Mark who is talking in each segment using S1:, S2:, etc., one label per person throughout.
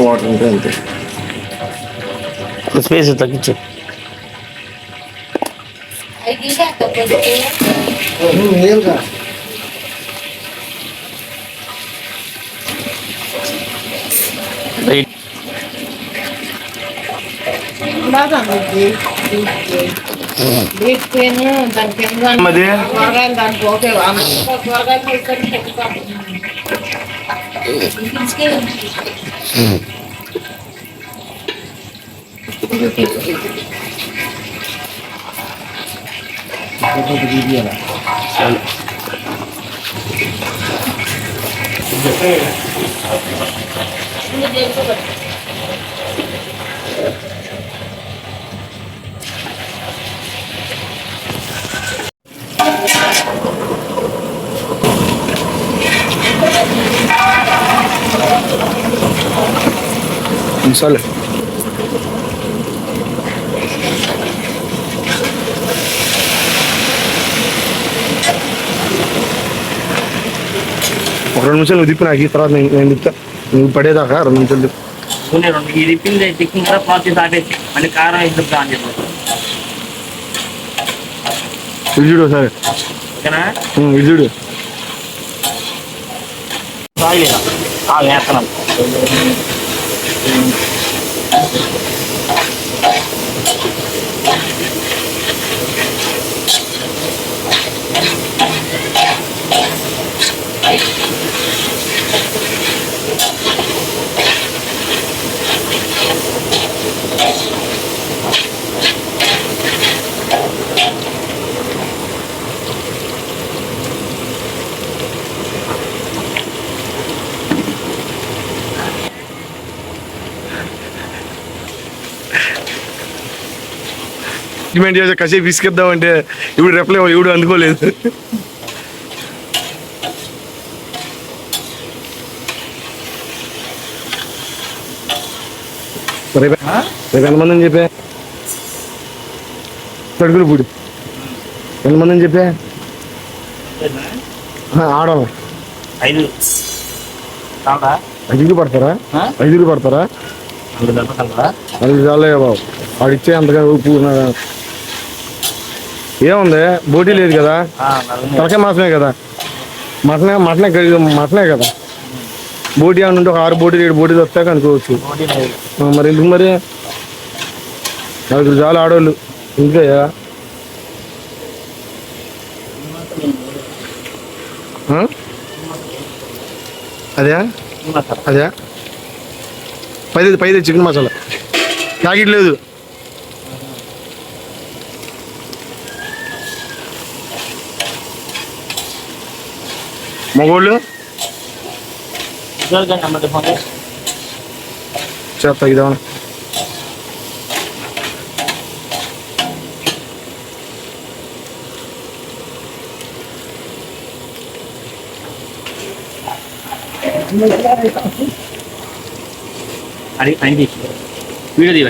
S1: Water ఉంటే అంతే. Space తగ్గించు. Sale. ఒక 2 నిమిషాలు తిప్పి నాకు ఈ తర్వాత నేను తిప్పుతా. నువ్వు పడేదాకా 2 నిమిషాలు తిప్పు.
S2: ఇది తిప్పింది తిప్పిన తర్వాత ప్రాసెస్ ఆపేసి మళ్ళీ కారం ఇద్దాం అని చెప్పి
S1: ఇల్లుడు సరే
S2: ఓకేనా.
S1: ఇల్లుడు
S2: రాయలేదా వేస్తున్నాం.
S1: డిమాండ్ చేసే కాసేపు తీసుకెద్దామంటే ఇప్పుడు రెప్లై ఇప్పుడు అందుకోలేదు. రేపు ఎంతమంది అని చెప్పా తడుకులు పూడి ఎంతమంది అని చెప్పా ఆడవాళ్ళ 5 పడతారా 5 పడతారా 4 చాలే బాబు వాడిచ్చే అంతగా ఉప్పు ఏముంది బోటీ లేదు కదా తలకాయ మాసమే కదా మటనే కదా బోటీ అని ఉంటే ఒక 6 బోటీలు 7 బోటీలు వస్తాక అనుకోవచ్చు. మరి ఎందుకు మరి 4 చాలు ఆడవాళ్ళు ఇంకయ్యా అదే అదే 10 చికెన్ మసాలా ప్యాకెట్ లేదు. మగోళ్ళు చేస్తా ఇదా
S2: అది అయింది వీడియో తీయ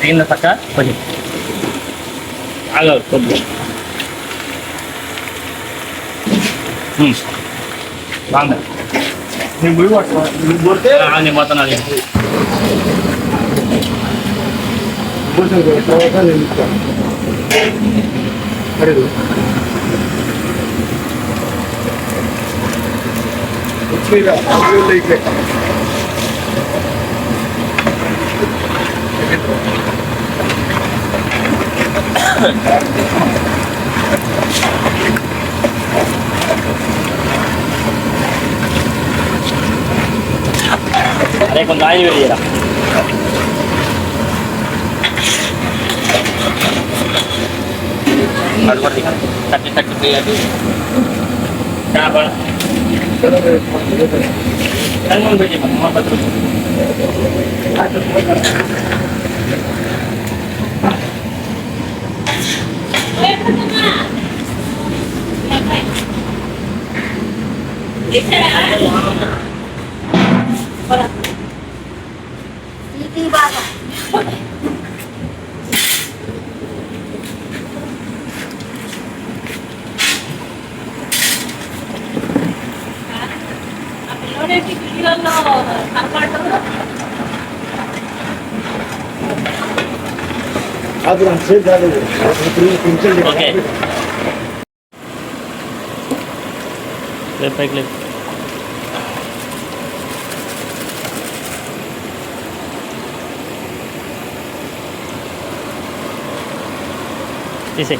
S2: అయిందా పక్క కొంచెం ఆగాలి కొద్దిగా బాగుంది. నేను మొత్తం అది అరే కొంచెం ఆయిల్ వేయరా అది తట్టి తట్టి చేయాలి చేప రంగులు పెట్టి మా బతుకు. ఓకే పైకి లేదు. తీసే